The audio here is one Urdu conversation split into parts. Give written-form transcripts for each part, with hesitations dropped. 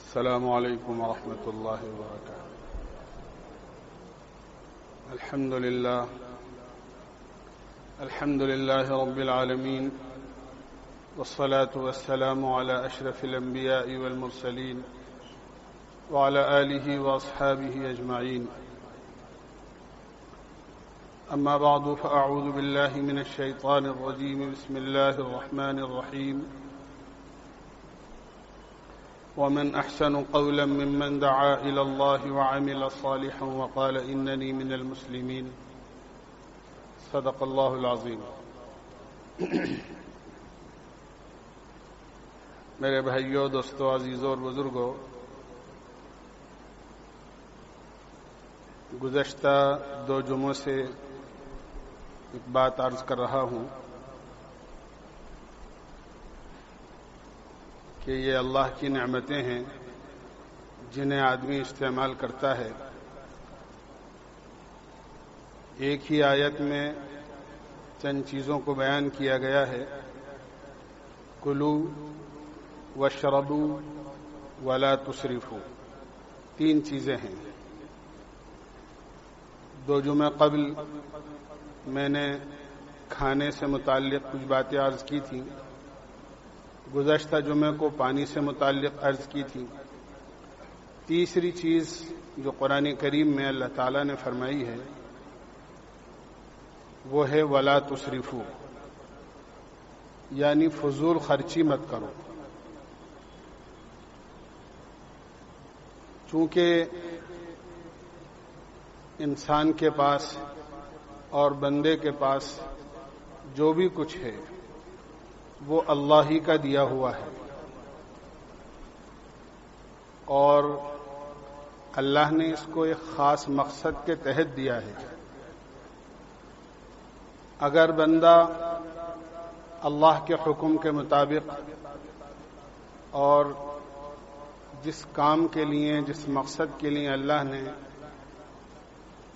السلام علیکم ورحمۃ اللہ وبرکاتہ۔ الحمد للہ رب العالمین، والصلاة والسلام علی اشرف الانبیاء والمرسلین وعلی آلہ واصحابہ اجمعین، اما بعد فاعوذ باللہ من الشیطان الرجیم، بسم اللہ الرحمن الرحیم۔ ومن أحسن قولا ممن دعا إلى الله وعمل صالحا وقال إنني من المسلمين، صدق الله العظيم۔ میرے بھائیوں، دوستوں، عزیزوں اور بزرگوں، گزشتہ 2 جمعوں سے ایک بات عرض کر رہا ہوں کہ یہ اللہ کی نعمتیں ہیں جنہیں آدمی استعمال کرتا ہے۔ ایک ہی آیت میں چند چیزوں کو بیان کیا گیا ہے، کلو واشربوا ولا تسرفوا، 3 چیزیں ہیں۔ 2 جمعہ قبل میں نے کھانے سے متعلق کچھ باتیں عرض کی تھیں، گزشتہ جمعے کو پانی سے متعلق عرض کی تھی۔ تیسری چیز جو قرآن کریم میں اللہ تعالیٰ نے فرمائی ہے وہ ہے ولا تسرفوا، یعنی فضول خرچی مت کرو۔ چونکہ انسان کے پاس اور بندے کے پاس جو بھی کچھ ہے وہ اللہ ہی کا دیا ہوا ہے، اور اللہ نے اس کو ایک خاص مقصد کے تحت دیا ہے۔ اگر بندہ اللہ کے حکم کے مطابق اور جس کام کے لیے، جس مقصد کے لیے اللہ نے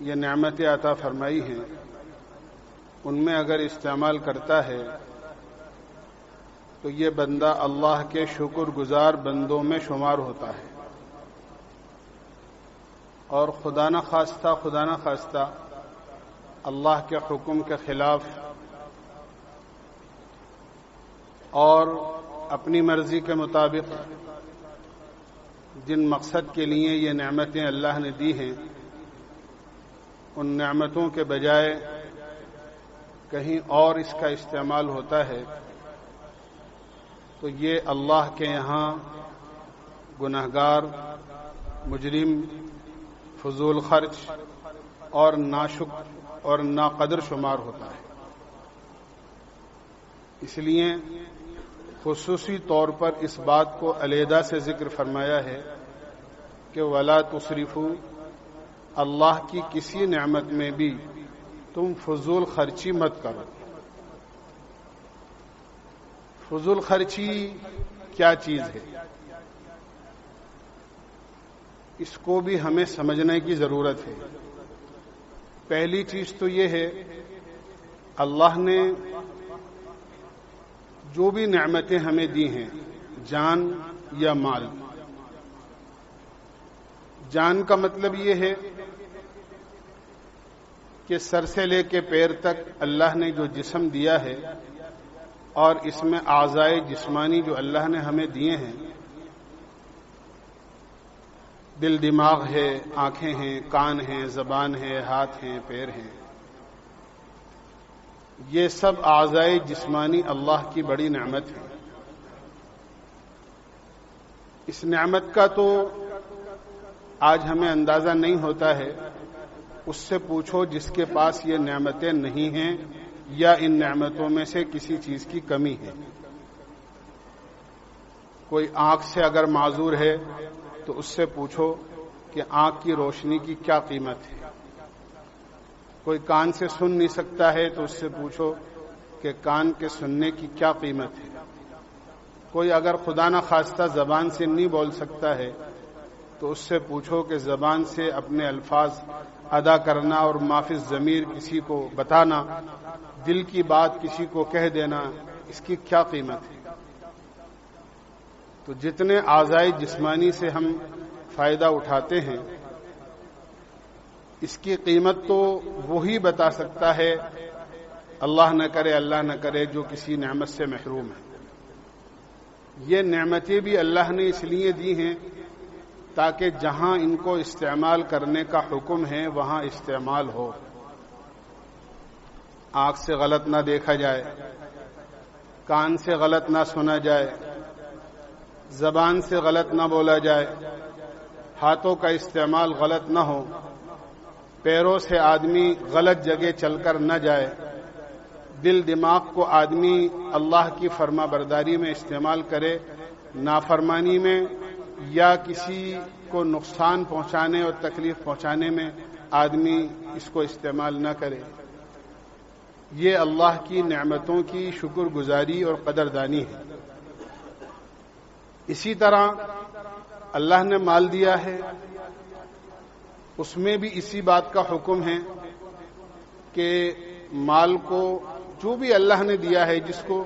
یہ نعمتیں عطا فرمائی ہیں ان میں اگر استعمال کرتا ہے تو یہ بندہ اللہ کے شکر گزار بندوں میں شمار ہوتا ہے، اور خدا نہ خواستہ اللہ کے حکم کے خلاف اور اپنی مرضی کے مطابق جن مقصد کے لیے یہ نعمتیں اللہ نے دی ہیں ان نعمتوں کے بجائے کہیں اور اس کا استعمال ہوتا ہے تو یہ اللہ کے یہاں گنہگار، مجرم، فضول خرچ اور ناشکر اور ناقدر شمار ہوتا ہے۔ اس لیے خصوصی طور پر اس بات کو علیحدہ سے ذکر فرمایا ہے کہ ولا تسرفوا، اللہ کی کسی نعمت میں بھی تم فضول خرچی مت کرو۔ فضول خرچی کیا چیز ہے، اس کو بھی ہمیں سمجھنے کی ضرورت ہے۔ پہلی چیز تو یہ ہے، اللہ نے جو بھی نعمتیں ہمیں دی ہیں، جان یا مال، جان کا مطلب یہ ہے کہ سر سے لے کے پیر تک اللہ نے جو جسم دیا ہے اور اس میں اعضائے جسمانی جو اللہ نے ہمیں دیے ہیں، دل، دماغ ہے، آنکھیں ہیں، کان ہیں، زبان ہے، ہاتھ ہیں، پیر ہیں، یہ سب اعضائے جسمانی اللہ کی بڑی نعمت ہے۔ اس نعمت کا تو آج ہمیں اندازہ نہیں ہوتا ہے، اس سے پوچھو جس کے پاس یہ نعمتیں نہیں ہیں یا ان نعمتوں میں سے کسی چیز کی کمی ہے۔ کوئی آنکھ سے اگر معذور ہے تو اس سے پوچھو کہ آنکھ کی روشنی کی کیا قیمت ہے۔ کوئی کان سے سن نہیں سکتا ہے تو اس سے پوچھو کہ کان کے سننے کی کیا قیمت ہے۔ کوئی اگر خدا نہ خواستہ زبان سے نہیں بول سکتا ہے تو اس سے پوچھو کہ زبان سے اپنے الفاظ ادا کرنا اور معافی ضمیر کسی کو بتانا، دل کی بات کسی کو کہہ دینا، اس کی کیا قیمت ہے۔ تو جتنے اعضائے جسمانی سے ہم فائدہ اٹھاتے ہیں اس کی قیمت تو وہی بتا سکتا ہے، اللہ نہ کرے جو کسی نعمت سے محروم ہے۔ یہ نعمتیں بھی اللہ نے اس لیے دی ہیں تاکہ جہاں ان کو استعمال کرنے کا حکم ہے وہاں استعمال ہو، آنکھ سے غلط نہ دیکھا جائے، کان سے غلط نہ سنا جائے، زبان سے غلط نہ بولا جائے، ہاتھوں کا استعمال غلط نہ ہو، پیروں سے آدمی غلط جگہ چل کر نہ جائے، دل دماغ کو آدمی اللہ کی فرما برداری میں استعمال کرے، نافرمانی میں یا کسی کو نقصان پہنچانے اور تکلیف پہنچانے میں آدمی اس کو استعمال نہ کرے۔ یہ اللہ کی نعمتوں کی شکر گزاری اور قدردانی ہے۔ اسی طرح اللہ نے مال دیا ہے، اس میں بھی اسی بات کا حکم ہے کہ مال کو جو بھی اللہ نے دیا ہے، جس کو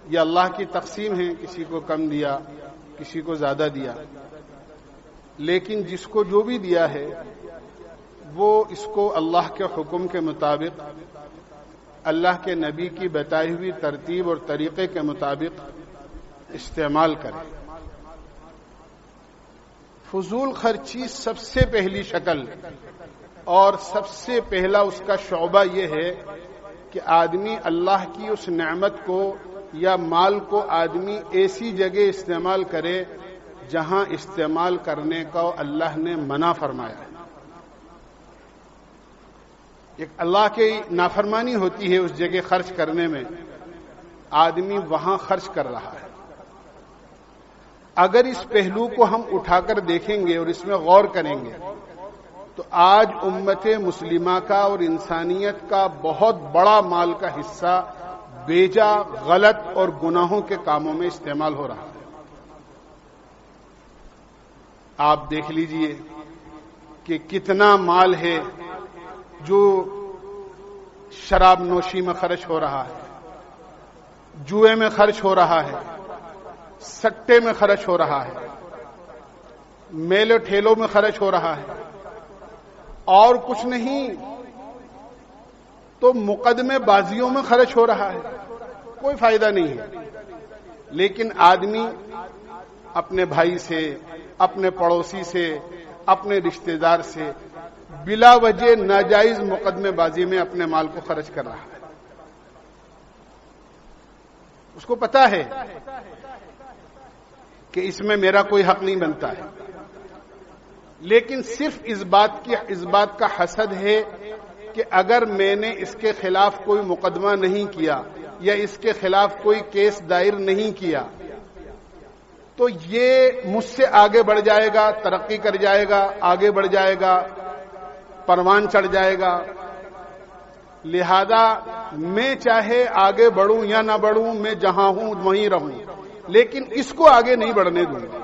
یہ اللہ کی تقسیم ہے، کسی کو کم دیا، کسی کو زیادہ دیا، لیکن جس کو جو بھی دیا ہے وہ اس کو اللہ کے حکم کے مطابق، اللہ کے نبی کی بتائی ہوئی ترتیب اور طریقے کے مطابق استعمال کرے۔ فضول خرچی سب سے پہلی شکل اور سب سے پہلا اس کا شعبہ یہ ہے کہ آدمی اللہ کی اس نعمت کو یا مال کو آدمی ایسی جگہ استعمال کرے جہاں استعمال کرنے کا اللہ نے منع فرمایا ہے۔ ایک اللہ کی نافرمانی ہوتی ہے اس جگہ خرچ کرنے میں، آدمی وہاں خرچ کر رہا ہے۔ اگر اس پہلو کو ہم اٹھا کر دیکھیں گے اور اس میں غور کریں گے تو آج امت مسلمہ کا اور انسانیت کا بہت بڑا مال کا حصہ بیجا، غلط اور گناہوں کے کاموں میں استعمال ہو رہا ہے۔ آپ دیکھ لیجئے کہ کتنا مال ہے جو شراب نوشی میں خرچ ہو رہا ہے، جوئے میں خرچ ہو رہا ہے، سٹے میں خرچ ہو رہا ہے، میلے ٹھیلوں میں خرچ ہو رہا ہے، اور کچھ نہیں تو مقدمے بازیوں میں خرچ ہو رہا ہے۔ کوئی فائدہ نہیں ہے، لیکن آدمی اپنے بھائی سے، اپنے پڑوسی سے، اپنے رشتہ دار سے بلا وجہ ناجائز مقدمے بازی میں اپنے مال کو خرچ کر رہا ہے۔ اس کو پتا ہے کہ اس میں میرا کوئی حق نہیں بنتا ہے، لیکن صرف اس بات کا حسد ہے کہ اگر میں نے اس کے خلاف کوئی مقدمہ نہیں کیا یا اس کے خلاف کوئی کیس دائر نہیں کیا تو یہ مجھ سے آگے بڑھ جائے گا، ترقی کر جائے گا، آگے بڑھ جائے گا، پروان چڑھ جائے گا، لہذا میں چاہے آگے بڑھوں یا نہ بڑھوں، میں جہاں ہوں وہیں رہوں، لیکن اس کو آگے نہیں بڑھنے دوں گا،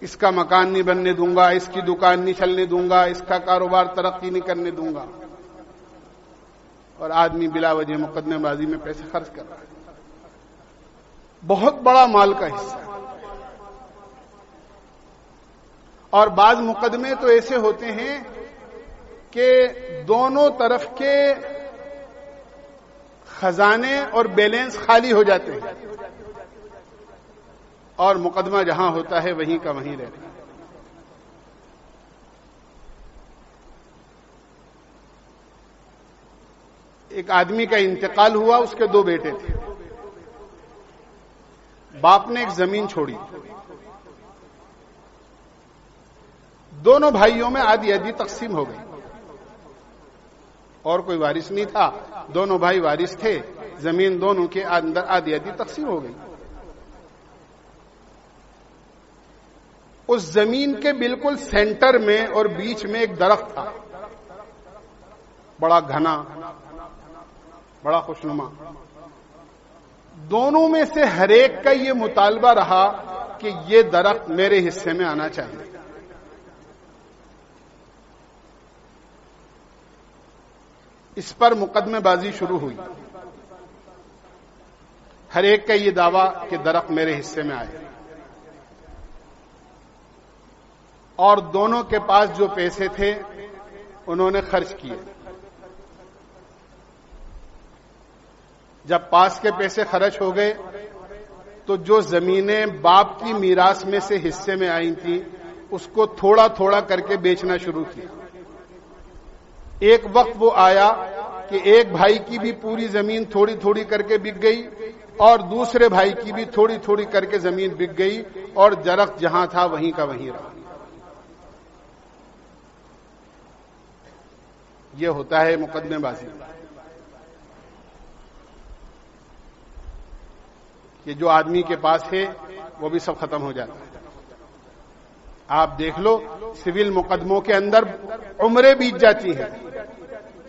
اس کا مکان نہیں بننے دوں گا، اس کی دکان نہیں چلنے دوں گا، اس کا کاروبار ترقی نہیں کرنے دوں گا۔ اور آدمی بلا وجہ مقدمے بازی میں پیسے خرچ کر رہا ہے، بہت بڑا مال کا حصہ۔ اور بعض مقدمے تو ایسے ہوتے ہیں کہ دونوں طرف کے خزانے اور بیلنس خالی ہو جاتے ہیں اور مقدمہ جہاں ہوتا ہے وہیں کا وہیں رہتا ہے۔ ایک آدمی کا انتقال ہوا، اس کے 2 بیٹے تھے، باپ نے ایک زمین چھوڑی، دونوں بھائیوں میں آدھی آدھی تقسیم ہو گئی، اور کوئی وارث نہیں تھا، دونوں بھائی وارث تھے، زمین دونوں کے اندر آدھی آدھی تقسیم ہو گئی۔ اس زمین کے بالکل سینٹر میں اور بیچ میں ایک درخت تھا، بڑا گھنا، بڑا خوشنما۔ دونوں میں سے ہر ایک کا یہ مطالبہ رہا کہ یہ درخت میرے حصے میں آنا چاہیے۔ اس پر مقدمے بازی شروع ہوئی۔ ہر ایک کا یہ دعویٰ کہ درخت میرے حصے میں آئے، اور دونوں کے پاس جو پیسے تھے انہوں نے خرچ کیے۔ جب پاس کے پیسے خرچ ہو گئے تو جو زمینیں باپ کی میراث میں سے حصے میں آئی تھیں اس کو تھوڑا تھوڑا کر کے بیچنا شروع کیا۔ ایک وقت وہ آیا کہ ایک بھائی کی بھی پوری زمین تھوڑی تھوڑی کر کے بک گئی اور دوسرے بھائی کی بھی تھوڑی تھوڑی کر کے زمین بک گئی، اور درخت جہاں تھا وہیں کا وہیں رہا۔ یہ ہوتا ہے مقدمے بازی، کہ جو آدمی کے پاس ہے وہ بھی سب ختم ہو جاتا ہے۔ آپ دیکھ لو سول مقدموں کے اندر عمریں بیت جاتی ہیں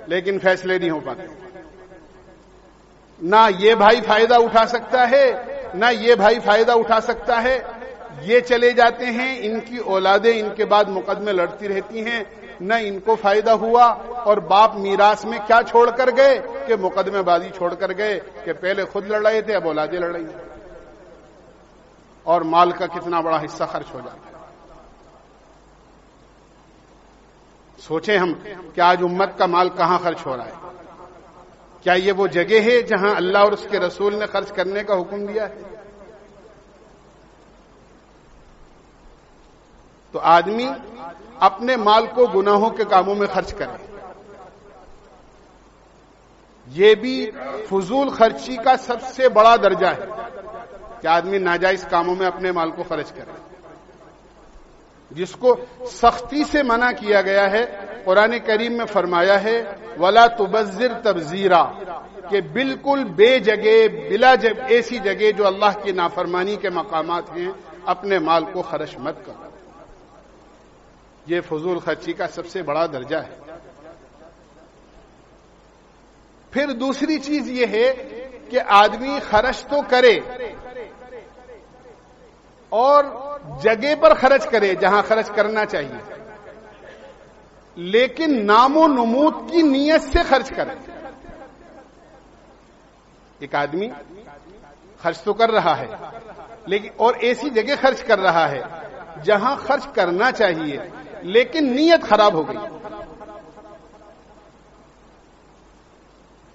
لیکن فیصلے نہیں ہو پاتے۔ نہ یہ بھائی فائدہ اٹھا سکتا ہے نہ یہ بھائی فائدہ اٹھا سکتا ہے، یہ چلے جاتے ہیں، ان کی اولادیں ان کے بعد مقدمے لڑتی رہتی ہیں، نہ ان کو فائدہ ہوا، اور باپ میراث میں کیا چھوڑ کر گئے کہ مقدمے بازی چھوڑ کر گئے کہ پہلے خود لڑ رہے تھے اب اولادیں لڑ رہی ہیں، اور مال کا کتنا بڑا حصہ خرچ ہو جاتا ہے۔ سوچیں ہم کہ آج امت کا مال کہاں خرچ ہو رہا ہے؟ کیا یہ وہ جگہ ہے جہاں اللہ اور اس کے رسول نے خرچ کرنے کا حکم دیا ہے؟ تو آدمی اپنے مال کو گناہوں کے کاموں میں خرچ کرے، یہ بھی فضول خرچی کا سب سے بڑا درجہ ہے کہ آدمی ناجائز کاموں میں اپنے مال کو خرچ کرے، جس کو سختی سے منع کیا گیا ہے۔ قرآن کریم میں فرمایا ہے وَلَا تُبَذِّرْ تَبْذِيرًا، کہ بالکل بے جگہ بلا ایسی جگہ جو اللہ کی نافرمانی کے مقامات ہیں اپنے مال کو خرچ مت کرو۔ یہ فضول خرچی کا سب سے بڑا درجہ ہے۔ پھر دوسری چیز یہ ہے کہ آدمی خرچ تو کرے اور جگہ پر خرچ کرے جہاں خرچ کرنا چاہیے، لیکن نام و نمود کی نیت سے خرچ کرے۔ ایک آدمی خرچ تو کر رہا ہے لیکن اور ایسی جگہ خرچ کر رہا ہے جہاں خرچ کرنا چاہیے لیکن نیت خراب ہو گئی۔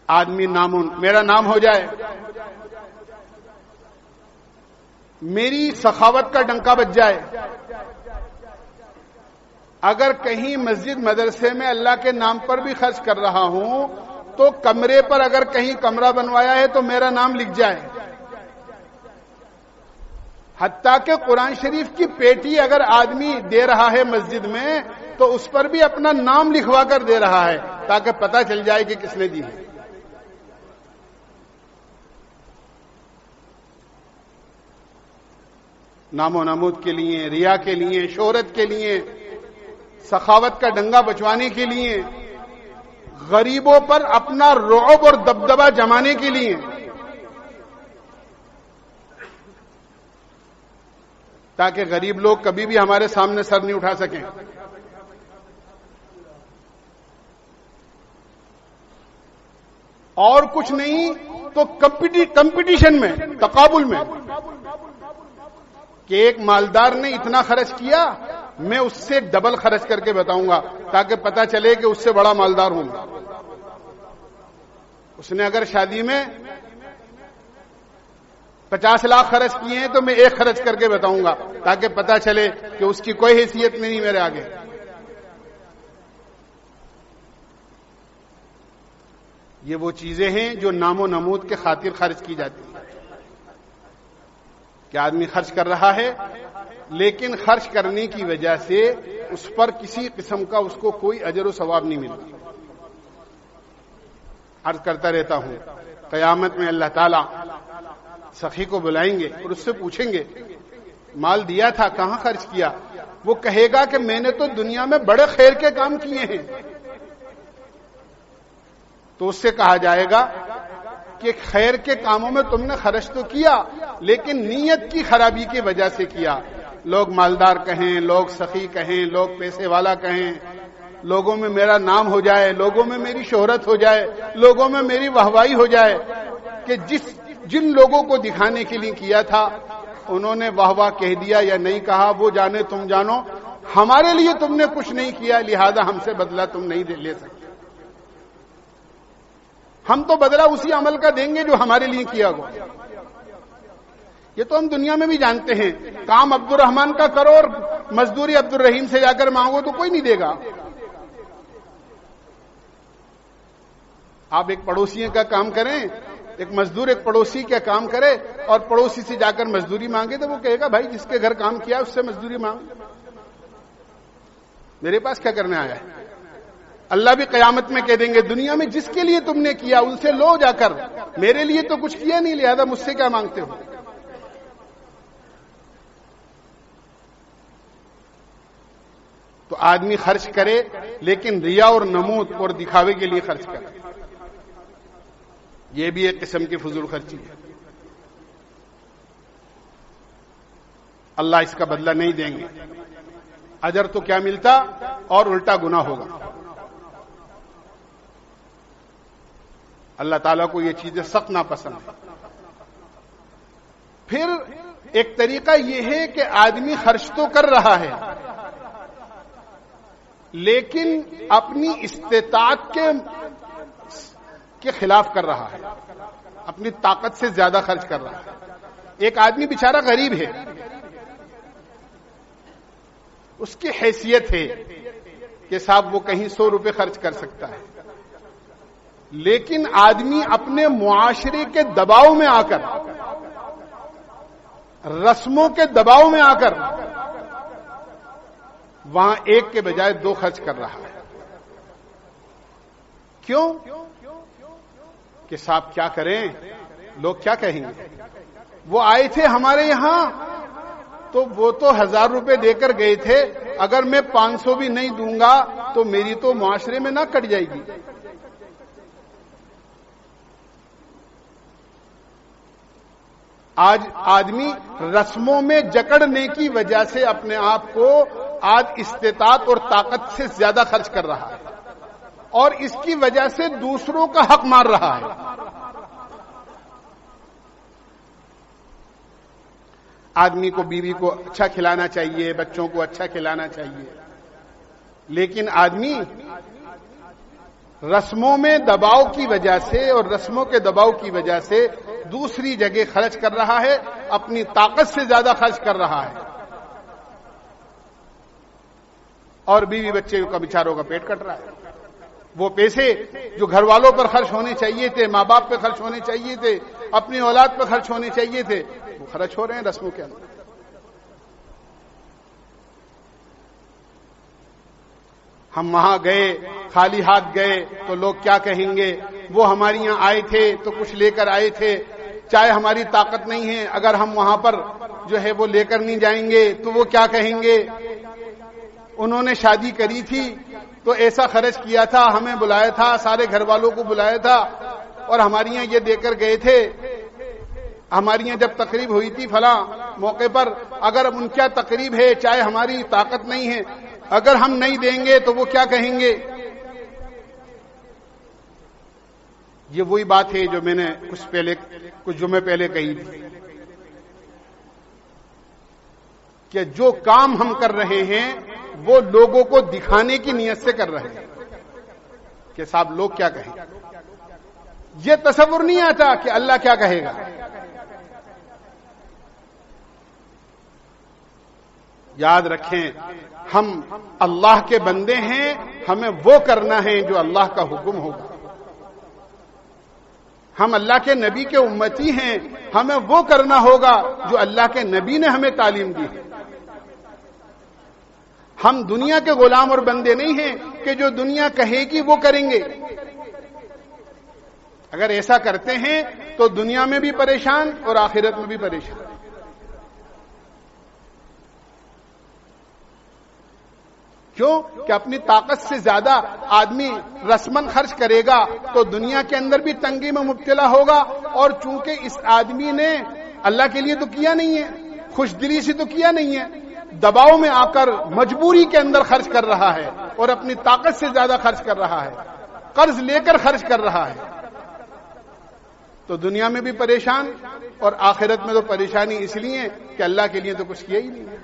آدمی میرا نام ہو جائے، میری سخاوت کا ڈنکا بج جائے، اگر کہیں مسجد مدرسے میں اللہ کے نام پر بھی خرچ کر رہا ہوں تو کمرے پر اگر کہیں کمرہ بنوایا ہے تو میرا نام لکھ جائے، حتیٰ کہ قرآن شریف کی پیٹی اگر آدمی دے رہا ہے مسجد میں تو اس پر بھی اپنا نام لکھوا کر دے رہا ہے تاکہ پتہ چل جائے کہ کس نے دی ہے۔ نام و نمود کے لیے، ریا کے لیے، شہرت کے لیے، سخاوت کا ڈنگا بچوانے کے لیے، غریبوں پر اپنا رعب اور دبدبہ جمانے کے لیے، تاکہ غریب لوگ کبھی بھی ہمارے سامنے سر نہیں اٹھا سکیں۔ اور کچھ نہیں تو کمپٹیشن میں، تقابل میں، کہ ایک مالدار نے اتنا خرچ کیا میں اس سے ڈبل خرچ کر کے بتاؤں گا تاکہ پتہ چلے کہ اس سے بڑا مالدار ہوں۔ اس نے اگر شادی میں 50 لاکھ خرچ کیے ہیں تو میں 1 خرچ کر کے بتاؤں گا تاکہ پتہ چلے کہ اس کی کوئی حیثیت نہیں میرے آگے۔ یہ وہ چیزیں ہیں جو نام و نمود کے خاطر خرچ کی جاتی ہیں کہ آدمی خرچ کر رہا ہے لیکن خرچ کرنے کی وجہ سے اس پر کسی قسم کا اس کو کوئی اجر و ثواب نہیں ملتا۔ عرض کرتا رہتا ہوں قیامت میں اللہ تعالی سخی کو بلائیں گے اور اس سے پوچھیں گے مال دیا تھا کہاں خرچ کیا؟ وہ کہے گا کہ میں نے تو دنیا میں بڑے خیر کے کام کیے ہیں۔ تو اس سے کہا جائے گا کہ خیر کے کاموں میں تم نے خرچ تو کیا لیکن نیت کی خرابی کی وجہ سے کیا۔ لوگ مالدار کہیں، لوگ سخی کہیں، لوگ پیسے والا کہیں، لوگوں میں میرا نام ہو جائے، لوگوں میں میری شہرت ہو جائے، لوگوں میں میری واہوائی ہو جائے، کہ جس جن لوگوں کو دکھانے کے لیے کیا تھا انہوں نے واہ واہ کہہ دیا یا نہیں کہا وہ جانے تم جانو، ہمارے لیے تم نے کچھ نہیں کیا لہذا ہم سے بدلہ تم نہیں لے سکتے، ہم تو بدلہ اسی عمل کا دیں گے جو ہمارے لیے کیا گیا۔ یہ تو ہم دنیا میں بھی جانتے ہیں، کام عبد الرحمان کا کرو اور مزدوری عبد الرحیم سے جا کر مانگو تو کوئی نہیں دے گا۔ آپ ایک پڑوسی کا کام کریں، ایک مزدور ایک پڑوسی کا کام کرے اور پڑوسی سے جا کر مزدوری مانگے تو وہ کہے گا بھائی جس کے گھر کام کیا اس سے مزدوری مانگ، میرے پاس کیا کرنے آیا ہے؟ اللہ بھی قیامت میں کہہ دیں گے دنیا میں جس کے لیے تم نے کیا ان سے لو جا کر، میرے لیے تو کچھ کیا نہیں لہذا مجھ سے کیا مانگتے ہو۔ تو آدمی خرچ کرے لیکن ریا اور نمود اور دکھاوے کے لیے خرچ کرے، یہ بھی ایک قسم کی فضول خرچی ہے، اللہ اس کا بدلہ نہیں دیں گے، اجر تو کیا ملتا اور الٹا گناہ ہوگا۔ اللہ تعالیٰ کو یہ چیزیں سخت ناپسند ہیں۔ پھر ایک طریقہ یہ ہے کہ آدمی خرچ تو کر رہا ہے لیکن اپنی استطاعت کے خلاف کر رہا ہے، اپنی طاقت سے زیادہ خرچ کر رہا ہے۔ ایک آدمی بیچارہ غریب ہے، اس کی حیثیت ہے کہ صاحب وہ کہیں 100 روپے خرچ کر سکتا ہے، لیکن آدمی اپنے معاشرے کے دباؤ میں آ کر، رسموں کے دباؤ میں آ کر وہاں ایک کے بجائے 2 خرچ کر رہا ہے۔ کیوں؟ کہ صاحب کیا کریں، لوگ کیا کہیں گے؟ وہ آئے تھے ہمارے یہاں تو وہ تو 1000 روپے دے کر گئے تھے، اگر میں 500 بھی نہیں دوں گا تو میری تو معاشرے میں نہ کٹ جائے گی۔ آج آدمی رسموں میں جکڑنے کی وجہ سے اپنے آپ کو آج استطاعت اور طاقت سے زیادہ خرچ کر رہا ہے اور اس کی وجہ سے دوسروں کا حق مار رہا ہے۔ آدمی کو بیوی کو اچھا کھلانا چاہیے، بچوں کو اچھا کھلانا چاہیے، لیکن آدمی رسموں میں دباؤ کی وجہ سے اور رسموں کے دباؤ کی وجہ سے دوسری جگہ خرچ کر رہا ہے، اپنی طاقت سے زیادہ خرچ کر رہا ہے، اور بیوی بچے کا بیچاروں کا پیٹ کٹ رہا ہے۔ وہ پیسے جو گھر والوں پر خرچ ہونے چاہیے تھے، ماں باپ پہ خرچ ہونے چاہیے تھے، اپنی اولاد پہ خرچ ہونے چاہیے تھے، وہ خرچ ہو رہے ہیں رسموں کے اندر۔ ہم وہاں گئے، خالی ہاتھ گئے تو لوگ کیا کہیں گے؟ وہ ہمارے یہاں آئے تھے تو کچھ لے کر آئے تھے، چاہے ہماری طاقت نہیں ہے، اگر ہم وہاں پر جو ہے وہ لے کر نہیں جائیں گے تو وہ کیا کہیں گے؟ انہوں نے شادی کری تھی تو ایسا خرچ کیا تھا، ہمیں بلایا تھا، سارے گھر والوں کو بلایا تھا اور ہمارے یہاں یہ دے کر گئے تھے، ہمارے یہاں جب تقریب ہوئی تھی فلاں موقع پر، اگر ان کیا تقریب ہے چاہے ہماری طاقت نہیں ہے، اگر ہم نہیں دیں گے تو وہ کیا کہیں گے؟ یہ وہی بات ہے جو میں نے کچھ جمعے پہلے کہی تھی کہ جو کام ہم کر رہے ہیں وہ لوگوں کو دکھانے کی نیت سے کر رہے ہیں کہ صاحب لوگ کیا کہیں، یہ تصور نہیں آتا کہ اللہ کیا کہے گا۔ یاد رکھیں ہم اللہ کے بندے ہیں، ہمیں وہ کرنا ہے جو اللہ کا حکم ہوگا۔ ہم اللہ کے نبی کے امتی ہیں، ہمیں وہ کرنا ہوگا جو اللہ کے نبی نے ہمیں تعلیم دی ہے۔ ہم دنیا کے غلام اور بندے نہیں ہیں کہ جو دنیا کہے گی وہ کریں گے۔ اگر ایسا کرتے ہیں تو دنیا میں بھی پریشان اور آخرت میں بھی پریشان۔ کیوں کہ اپنی طاقت سے زیادہ آدمی رسمن خرچ کرے گا تو دنیا کے اندر بھی تنگی میں مبتلا ہوگا، اور چونکہ اس آدمی نے اللہ کے لیے تو کیا نہیں ہے، خوش دلی سے تو کیا نہیں ہے، دباؤ میں آ کر مجبوری کے اندر خرچ کر رہا ہے اور اپنی طاقت سے زیادہ خرچ کر رہا ہے، قرض لے کر خرچ کر رہا ہے، تو دنیا میں بھی پریشان اور آخرت میں تو پریشانی اس لیے کہ اللہ کے لیے تو کچھ کیا ہی نہیں ہے،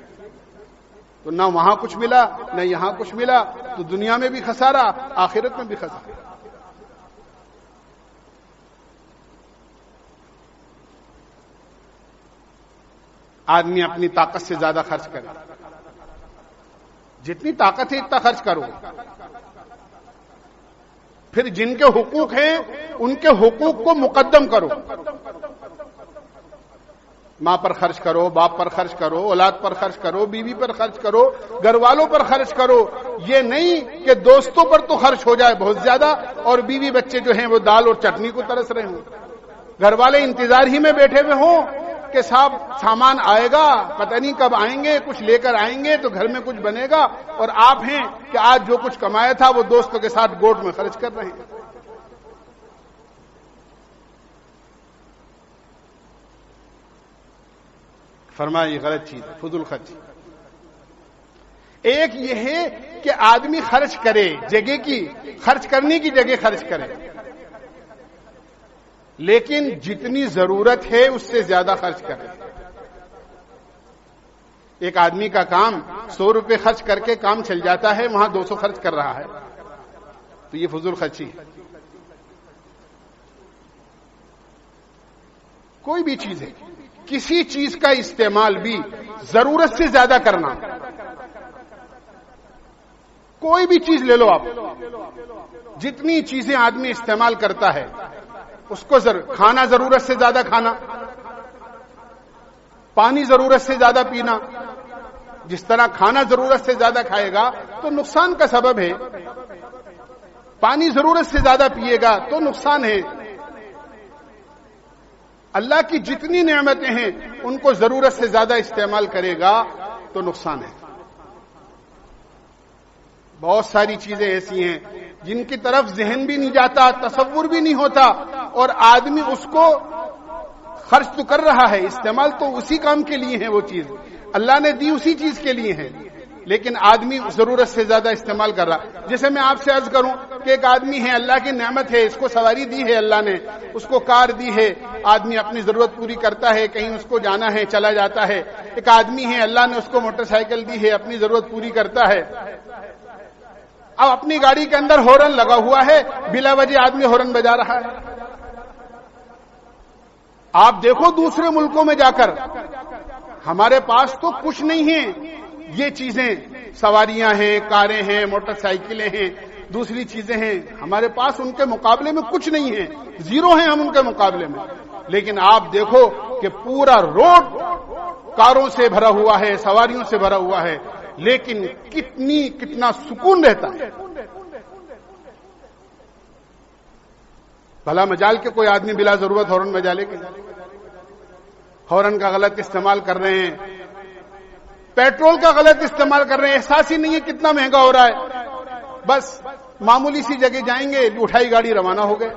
تو نہ وہاں کچھ ملا نہ یہاں کچھ ملا، تو دنیا میں بھی خسارہ آخرت میں بھی خسارہ۔ آدمی اپنی طاقت سے زیادہ خرچ کرے، جتنی طاقت ہے اتنا خرچ کرو، پھر جن کے حقوق ہیں ان کے حقوق کو مقدم کرو، ماں پر خرچ کرو، باپ پر خرچ کرو، اولاد پر خرچ کرو، بیوی پر خرچ کرو، گھر والوں پر خرچ کرو، یہ نہیں کہ دوستوں پر تو خرچ ہو جائے بہت زیادہ اور بیوی بچے جو ہیں وہ دال اور چٹنی کو ترس رہے ہوں، گھر والے انتظار ہی میں بیٹھے ہوئے ہوں کہ صاحب سامان آئے گا، پتہ نہیں کب آئیں گے، کچھ لے کر آئیں گے تو گھر میں کچھ بنے گا، اور آپ ہیں کہ آج جو کچھ کمایا تھا وہ دوستوں کے ساتھ گوٹ میں خرچ کر رہے ہیں۔ فرمایا یہ غلط چیز ہے، فضول خرچی۔ ایک یہ ہے کہ آدمی خرچ کرے، جگہ کی خرچ کرنے کی جگہ خرچ کرے، لیکن جتنی ضرورت ہے اس سے زیادہ خرچ کرے۔ ایک آدمی کا کام 100 روپے خرچ کر کے کام چل جاتا ہے، وہاں 200 خرچ کر رہا ہے، تو یہ فضول خرچی ہے۔ کوئی بھی چیز ہے، کسی چیز کا استعمال بھی ضرورت سے زیادہ کرنا، کوئی بھی چیز لے لو آپ، جتنی چیزیں آدمی استعمال کرتا ہے اس کو کھانا ضرورت سے زیادہ کھانا، پانی ضرورت سے زیادہ پینا، جس طرح کھانا ضرورت سے زیادہ کھائے گا تو نقصان کا سبب ہے، پانی ضرورت سے زیادہ پیے گا تو نقصان ہے۔ اللہ کی جتنی نعمتیں ہیں ان کو ضرورت سے زیادہ استعمال کرے گا تو نقصان ہے۔ بہت ساری چیزیں ایسی ہیں جن کی طرف ذہن بھی نہیں جاتا، تصور بھی نہیں ہوتا، اور آدمی اس کو خرچ تو کر رہا ہے، استعمال تو اسی کام کے لیے ہے، وہ چیز اللہ نے دی اسی چیز کے لیے ہے، لیکن آدمی ضرورت سے زیادہ استعمال کر رہا۔ جیسے میں آپ سے عرض کروں کہ ایک آدمی ہے، اللہ کی نعمت ہے، اس کو سواری دی ہے اللہ نے، اس کو کار دی ہے، آدمی اپنی ضرورت پوری کرتا ہے، کہیں اس کو جانا ہے چلا جاتا ہے۔ ایک آدمی ہے، اللہ نے اس کو موٹر سائیکل دی ہے، اپنی ضرورت پوری کرتا ہے۔ اب اپنی گاڑی کے اندر ہارن لگا ہوا ہے، بلا وجہ آدمی ہارن بجا رہا ہے۔ آپ دیکھو دوسرے ملکوں میں جا کر، ہمارے پاس تو کچھ نہیں ہے، یہ چیزیں سواریاں ہیں، کاریں ہیں، موٹر سائیکلیں ہیں، دوسری چیزیں ہیں، ہمارے پاس ان کے مقابلے میں کچھ نہیں ہے، زیرو ہیں ہم ان کے مقابلے میں۔ لیکن آپ دیکھو کہ پورا روڈ کاروں سے بھرا ہوا ہے، سواریوں سے بھرا ہوا ہے، لیکن کتنا سکون رہتا ہے۔ بھلا مجال کے کوئی آدمی بلا ضرورت ہارن بجا لے کے، ہارن کا غلط استعمال کر رہے ہیں، پیٹرول کا غلط استعمال کر رہے ہیں، احساس ہی نہیں ہے کتنا مہنگا ہو رہا ہے، بس معمولی سی جگہ جائیں گے، اٹھائی گاڑی روانہ ہو گئے،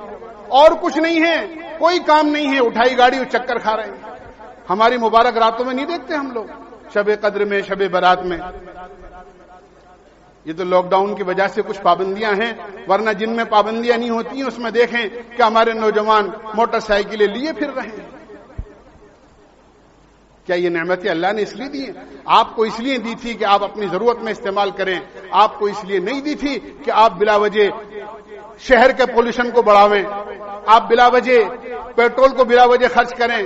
اور کچھ نہیں ہے، کوئی کام نہیں ہے، اٹھائی گاڑی اور چکر کھا رہے ہیں۔ ہماری مبارک راتوں میں نہیں دیکھتے ہم لوگ، شب قدر میں، شب برات میں۔ یہ تو لاک ڈاؤن کی وجہ سے کچھ پابندیاں ہیں، ورنہ جن میں پابندیاں نہیں ہوتی ہیں اس میں دیکھیں کہ ہمارے نوجوان موٹر سائیکلیں لیے پھر رہے ہیں۔ کیا یہ نعمتیں اللہ نے اس لیے دی ہیں؟ آپ کو اس لیے دی تھی کہ آپ اپنی ضرورت میں استعمال کریں، آپ کو اس لیے نہیں دی تھی کہ آپ بلا وجہ شہر کے پولوشن کو بڑھاویں، آپ بلا وجہ پیٹرول کو بلا وجہ خرچ کریں۔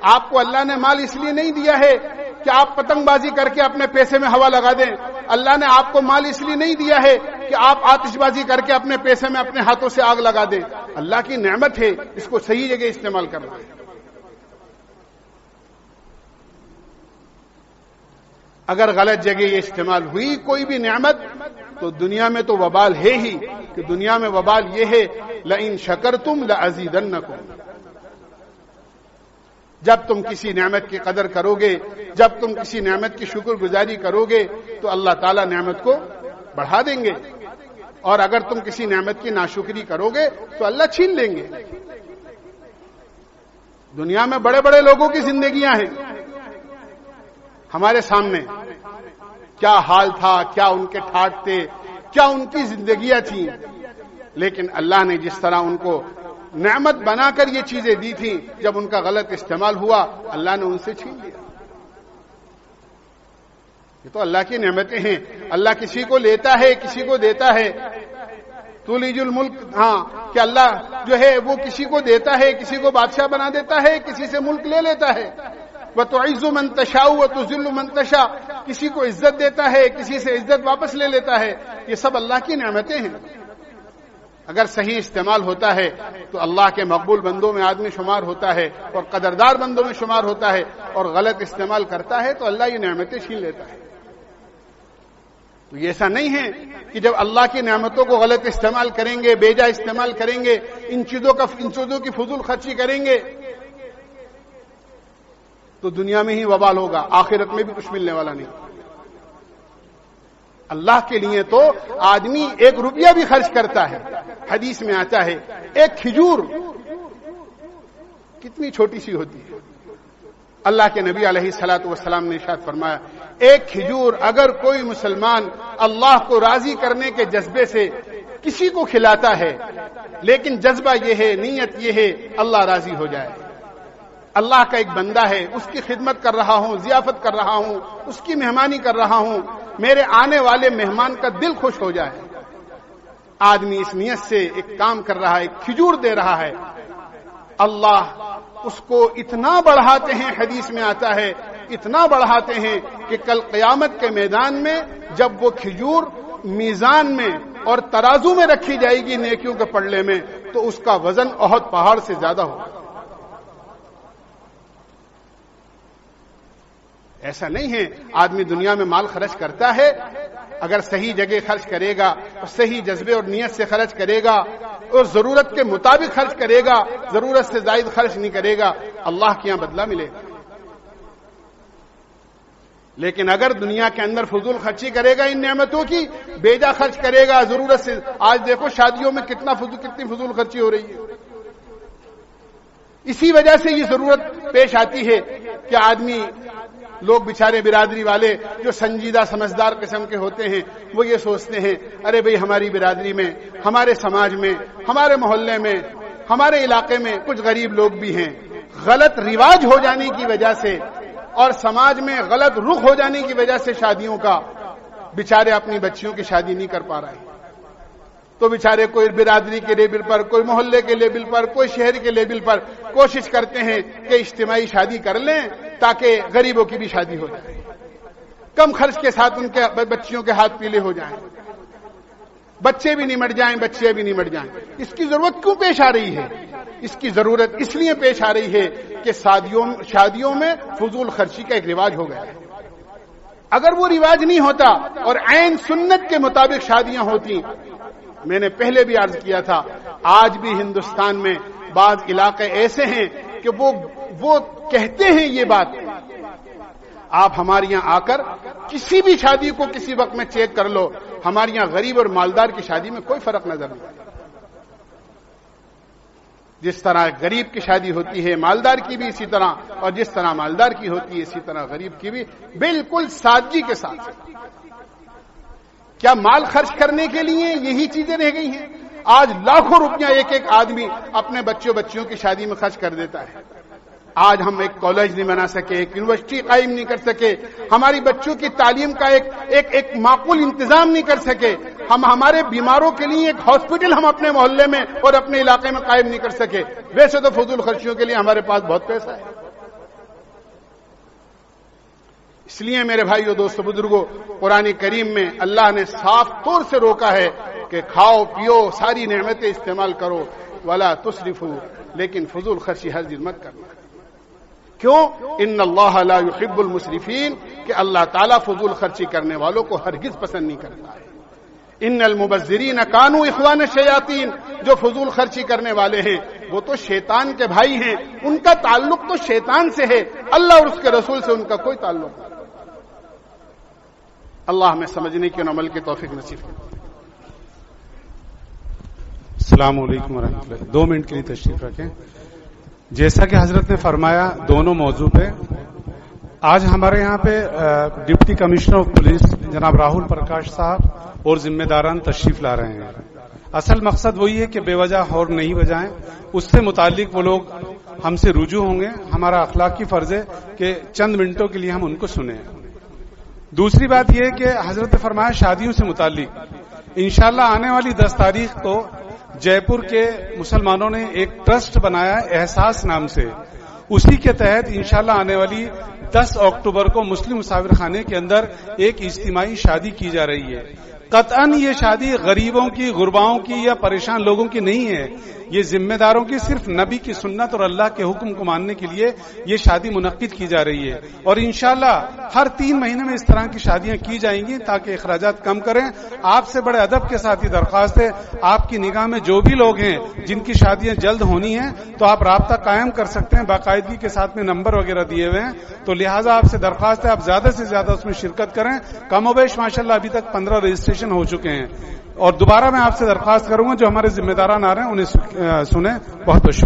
آپ کو اللہ نے مال اس لیے نہیں دیا ہے کہ آپ پتنگ بازی کر کے اپنے پیسے میں ہوا لگا دیں، اللہ نے آپ کو مال اس لیے نہیں دیا ہے کہ آپ آتش بازی کر کے اپنے پیسے میں اپنے ہاتھوں سے آگ لگا دیں۔ اللہ کی نعمت ہے، اس کو صحیح جگہ استعمال کرنا ہے۔ اگر غلط جگہ یہ استعمال ہوئی کوئی بھی نعمت تو دنیا میں تو وبال ہے ہی، کہ دنیا میں وبال یہ ہے لئن شکرتم لازیدنکم، جب تم کسی نعمت کی قدر کرو گے، جب تم کسی نعمت کی شکر گزاری کرو گے تو اللہ تعالیٰ نعمت کو بڑھا دیں گے، اور اگر تم کسی نعمت کی ناشکری کرو گے تو اللہ چھین لیں گے۔ دنیا میں بڑے بڑے لوگوں کی زندگیاں ہیں ہمارے سامنے، کیا حال تھا، کیا ان کے ٹھاٹ تھے، کیا ان کی زندگیاں تھیں، لیکن اللہ نے جس طرح ان کو نعمت بنا کر یہ چیزیں دی تھیں، جب ان کا غلط استعمال ہوا اللہ نے ان سے چھین لیا۔ یہ تو اللہ کی نعمتیں ہیں، اللہ کسی کو لیتا ہے کسی کو دیتا ہے۔ تولیج الملک، کہ اللہ جو ہے وہ کسی کو دیتا ہے، کسی کو بادشاہ بنا دیتا ہے، کسی سے ملک لے لیتا ہے۔ وَتُعِزُّ مَن تَشَاءُ وَتُذِلُّ مَن تَشَاءُ، کسی کو عزت دیتا ہے، کسی سے عزت واپس لے لیتا ہے۔ یہ سب اللہ کی نعمتیں ہیں۔ اگر صحیح استعمال ہوتا ہے تو اللہ کے مقبول بندوں میں آدمی شمار ہوتا ہے اور قدردار بندوں میں شمار ہوتا ہے، اور غلط استعمال کرتا ہے تو اللہ یہ نعمتیں چھین لیتا ہے۔ تو یہ ایسا نہیں ہے کہ جب اللہ کی نعمتوں کو غلط استعمال کریں گے، بیجا استعمال کریں گے، ان چیزوں کی فضول خرچی کریں گے تو دنیا میں ہی وبال ہوگا، آخرت میں بھی کچھ ملنے والا نہیں۔ اللہ کے لیے تو آدمی 1 روپیہ بھی خرچ کرتا ہے۔ حدیث میں آتا ہے ایک کھجور کتنی چھوٹی سی ہوتی ہے، اللہ کے نبی علیہ الصلوۃ والسلام نے ارشاد فرمایا ایک کھجور اگر کوئی مسلمان اللہ کو راضی کرنے کے جذبے سے کسی کو کھلاتا ہے، لیکن جذبہ یہ ہے، نیت یہ ہے اللہ راضی ہو جائے، اللہ کا ایک بندہ ہے، اس کی خدمت کر رہا ہوں، ضیافت کر رہا ہوں، اس کی مہمانی کر رہا ہوں، میرے آنے والے مہمان کا دل خوش ہو جائے، آدمی اس نیت سے ایک کام کر رہا ہے، ایک کھجور دے رہا ہے، اللہ اس کو اتنا بڑھاتے ہیں، حدیث میں آتا ہے اتنا بڑھاتے ہیں کہ کل قیامت کے میدان میں جب وہ کھجور میزان میں اور ترازو میں رکھی جائے گی نیکیوں کے پلڑے میں تو اس کا وزن احد پہاڑ سے زیادہ ہوگا۔ ایسا نہیں ہے آدمی دنیا میں مال خرچ کرتا ہے، اگر صحیح جگہ خرچ کرے گا اور صحیح جذبے اور نیت سے خرچ کرے گا اور ضرورت کے مطابق خرچ کرے گا، ضرورت سے زائد خرچ نہیں کرے گا، اللہ کے یہاں بدلہ ملے گا۔ لیکن اگر دنیا کے اندر فضول خرچی کرے گا ان نعمتوں کی، بیجا خرچ کرے گا ضرورت سے، آج دیکھو شادیوں میں کتنی فضول خرچی ہو رہی ہے، اسی وجہ سے یہ ضرورت پیش آتی ہے کہ آدمی لوگ بیچارے برادری والے جو سنجیدہ سمجھدار قسم کے ہوتے ہیں وہ یہ سوچتے ہیں ارے بھئی ہماری برادری میں، ہمارے سماج میں، ہمارے محلے میں، ہمارے علاقے میں کچھ غریب لوگ بھی ہیں، غلط رواج ہو جانے کی وجہ سے اور سماج میں غلط رخ ہو جانے کی وجہ سے شادیوں کا بیچارے اپنی بچیوں کی شادی نہیں کر پا رہے، تو بیچارے کوئی برادری کے لیبل پر، کوئی محلے کے لیبل پر، کوئی شہر کے لیبل پر کوشش کرتے ہیں کہ اجتماعی شادی کر لیں تاکہ غریبوں کی بھی شادی ہو جائے، کم خرچ کے ساتھ ان کے بچیوں کے ہاتھ پیلے ہو جائیں، بچے بھی نہیں مٹ جائیں، بچے بھی نہیں مٹ جائیں۔ اس کی ضرورت کیوں پیش آ رہی ہے؟ اس کی ضرورت اس لیے پیش آ رہی ہے کہ شادیوں میں فضول خرچی کا ایک رواج ہو گیا ہے۔ اگر وہ رواج نہیں ہوتا اور عین سنت کے مطابق شادیاں ہوتی، میں نے پہلے بھی عرض کیا تھا، آج بھی ہندوستان میں بعض علاقے ایسے ہیں کہ وہ کہتے ہیں یہ بات، آپ ہمارے یہاں آ کر کسی بھی شادی کو کسی وقت میں چیک کر لو، ہمارے یہاں غریب اور مالدار کی شادی میں کوئی فرق نظر نہیں آتا۔ جس طرح غریب کی شادی ہوتی ہے مالدار کی بھی اسی طرح، اور جس طرح مالدار کی ہوتی ہے اسی طرح غریب کی بھی، بالکل سادگی کے ساتھ۔ کیا مال خرچ کرنے کے لیے یہی چیزیں رہ گئی ہیں؟ آج لاکھوں روپیہ ایک ایک آدمی اپنے بچیوں کی شادی میں خرچ کر دیتا ہے۔ آج ہم ایک کالج نہیں بنا سکے، ایک یونیورسٹی قائم نہیں کر سکے، ہماری بچوں کی تعلیم کا ایک معقول انتظام نہیں کر سکے، ہم ہمارے بیماروں کے لیے ایک ہاسپٹل ہم اپنے محلے میں اور اپنے علاقے میں قائم نہیں کر سکے۔ ویسے تو فضول خرچیوں کے لیے ہمارے پاس بہت پیسہ ہے۔ اس لیے میرے بھائیو، دوستو، بزرگوں، قرآن کریم میں اللہ نے صاف طور سے روکا ہے کہ کھاؤ پیو، ساری نعمتیں استعمال کرو، ولا تسرفوا، لیکن فضول خرچی ہرگز مت کرنا۔ کیوں؟ ان اللہ لا يحب المسرفین، کہ اللہ تعالیٰ فضول خرچی کرنے والوں کو ہرگز پسند نہیں کرتا ہے۔ ان المبذرین کانوا اخوان الشیاطین، جو فضول خرچی کرنے والے ہیں وہ تو شیطان کے بھائی ہیں، ان کا تعلق تو شیطان سے ہے، اللہ اور اس کے رسول سے ان کا کوئی تعلق نہیں۔ اللہ ہمیں سمجھنے کی اور عمل کی توفیق نصیب کرے۔ السلام علیکم ورحمۃ اللہ۔ 2 منٹ کے لیے تشریف رکھیں۔ جیسا کہ حضرت نے فرمایا دونوں موضوع پہ، آج ہمارے یہاں پہ ڈپٹی کمشنر آف پولیس جناب راہل پرکاش صاحب اور ذمہ داران تشریف لا رہے ہیں۔ اصل مقصد وہی ہے کہ بے وجہ ہور نہیں بجائیں، اس سے متعلق وہ لوگ ہم سے رجوع ہوں گے، ہمارا اخلاقی فرض ہے کہ چند منٹوں کے لیے ہم ان کو سنیں۔ دوسری بات یہ ہے کہ حضرت نے فرمایا شادیوں سے متعلق انشاءاللہ آنے والی 10 تاریخ کو جے پور کے مسلمانوں نے ایک ٹرسٹ بنایا ہے احساس نام سے، اسی کے تحت انشاءاللہ آنے والی 10 اکتوبر کو مسلم مسافر خانے کے اندر ایک اجتماعی شادی کی جا رہی ہے۔ قطعاً یہ شادی غریبوں کی، غرباؤں کی یا پریشان لوگوں کی نہیں ہے، یہ ذمہ داروں کی، صرف نبی کی سنت اور اللہ کے حکم کو ماننے کے لیے یہ شادی منعقد کی جا رہی ہے، اور انشاءاللہ ہر 3 مہینے میں اس طرح کی شادیاں کی جائیں گی تاکہ اخراجات کم کریں۔ آپ سے بڑے ادب کے ساتھ یہ درخواست ہے، آپ کی نگاہ میں جو بھی لوگ ہیں جن کی شادیاں جلد ہونی ہیں تو آپ رابطہ قائم کر سکتے ہیں، باقاعدگی کے ساتھ میں نمبر وغیرہ دیے ہوئے ہیں، تو لہٰذا آپ سے درخواست ہے آپ زیادہ سے زیادہ اس میں شرکت کریں۔ کم و بیش ماشاءاللہ ابھی تک 15 رجسٹریشن ہو چکے ہیں، اور دوبارہ میں آپ سے درخواست کروں گا جو ہمارے ذمہ داران آ رہے ہیں انہیں سنیں۔ بہت بہت شکریہ۔